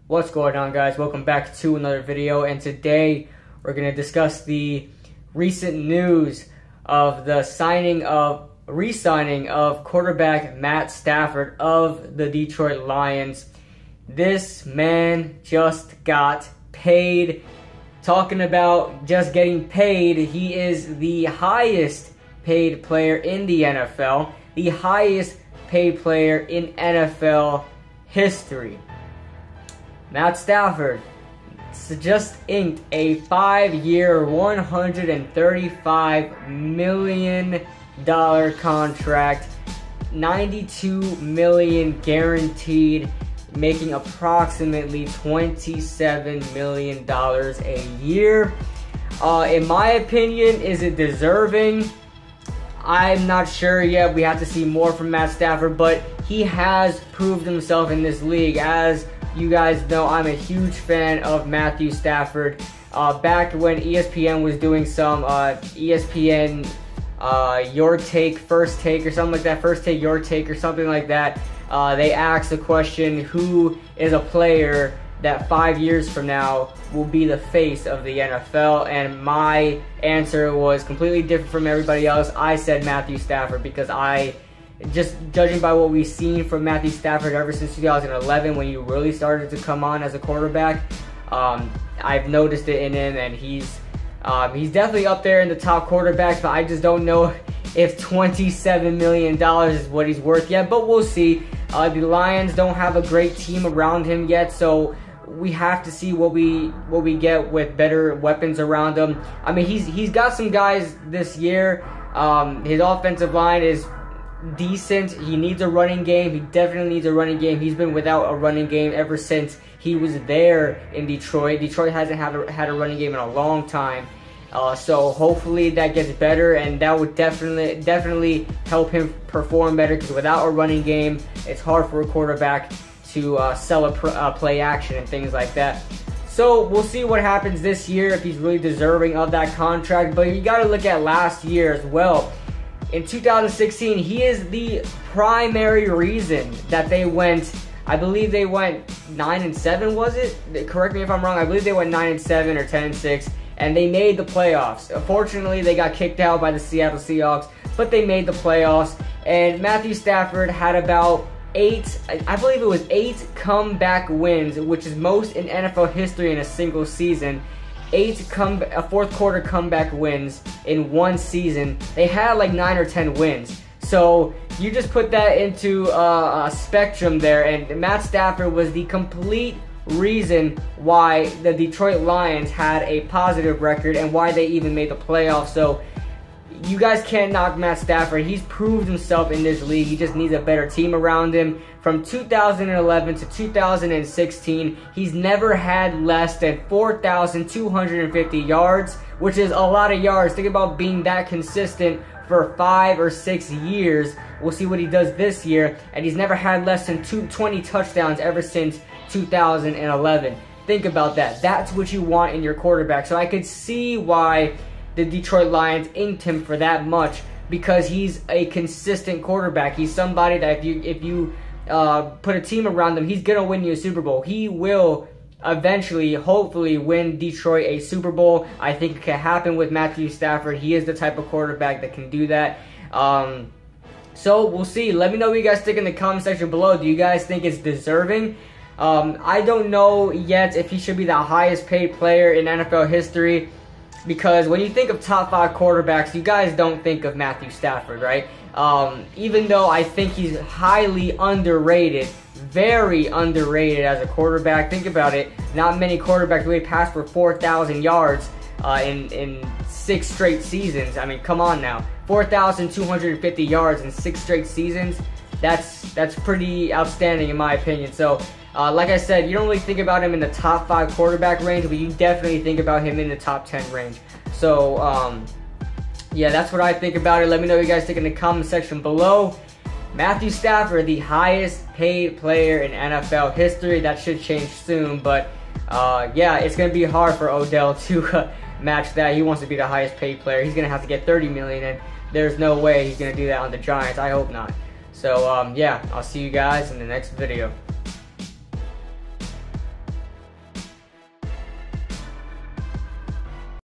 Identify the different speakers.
Speaker 1: What's going on, guys? Welcome back to another video, and today we're going to discuss the recent news of the re-signing of quarterback Matt Stafford of the Detroit Lions. This man just got paid. Talking about just getting paid, he is the highest paid player in the NFL, the highest paid player in NFL history. Matt Stafford just inked a 5-year, $135 million contract, $92 million guaranteed, making approximately $27 million a year. In my opinion, is it deserving? I'm not sure yet. We have to see more from Matt Stafford, but he has proved himself in this league. As you guys know, I'm a huge fan of Matthew Stafford. Back when ESPN was doing some ESPN Your Take, First Take, or something like that, First Take, Your Take, or something like that, they asked the question, who is a player that 5 years from now will be the face of the NFL? And my answer was completely different from everybody else. I said Matthew Stafford, because just judging by what we've seen from Matthew Stafford ever since 2011, when he really started to come on as a quarterback, I've noticed it in him, and he's definitely up there in the top quarterbacks, but I just don't know if $27 million is what he's worth yet, but we'll see. The Lions don't have a great team around him yet, so we have to see what we get with better weapons around him. I mean, he's got some guys this year. His offensive line is decent. He needs a running game. He definitely needs a running game. He's been without a running game ever since he was there in Detroit. Detroit hasn't had a running game in a long time. So hopefully that gets better, and that would definitely help him perform better, because without a running game, it's hard for a quarterback to sell a play action and things like that. So we'll see what happens this year, if he's really deserving of that contract. But you got to look at last year as well. In 2016, he is the primary reason that they went, I believe they went 9-7, was it? Correct me if I'm wrong. I believe they went 9-7 or 10-6, and they made the playoffs. Unfortunately, they got kicked out by the Seattle Seahawks, but they made the playoffs. And Matthew Stafford had about 8 comeback wins, which is most in NFL history in a single season. 8 fourth quarter comeback wins in one season. They had like 9 or 10 wins. So you just put that into a spectrum there, and Matt Stafford was the complete reason why the Detroit Lions had a positive record and why they even made the playoffs. So you guys can't knock Matt Stafford. He's proved himself in this league. He just needs a better team around him. From 2011 to 2016, he's never had less than 4,250 yards, which is a lot of yards. Think about being that consistent for 5 or 6 years. We'll see what he does this year. And he's never had less than 20 touchdowns ever since 2011. Think about that. That's what you want in your quarterback. So I could see why the Detroit Lions inked him for that much, because he's a consistent quarterback. He's somebody that if you put a team around him, he's gonna win you a Super Bowl. He will eventually, hopefully, win Detroit a Super Bowl. I think it can happen with Matthew Stafford. He is the type of quarterback that can do that. So we'll see. Let me know what you guys think in the comment section below. Do you guys think it's deserving? I don't know yet if he should be the highest paid player in NFL history, because when you think of top 5 quarterbacks, you guys don't think of Matthew Stafford, right? Even though I think he's highly underrated, very underrated as a quarterback. Think about it. Not many quarterbacks really pass for 4,000 yards in 6 straight seasons. I mean, come on now. 4,250 yards in 6 straight seasons. That's pretty outstanding in my opinion. So, like I said, you don't really think about him in the top 5 quarterback range, but you definitely think about him in the top 10 range. So, yeah, that's what I think about it. Let me know what you guys think in the comment section below. Matthew Stafford, the highest paid player in NFL history. That should change soon, but yeah, it's going to be hard for Odell to match that. He wants to be the highest paid player. He's going to have to get $30 million, and there's no way he's going to do that on the Giants. I hope not. So, yeah, I'll see you guys in the next video.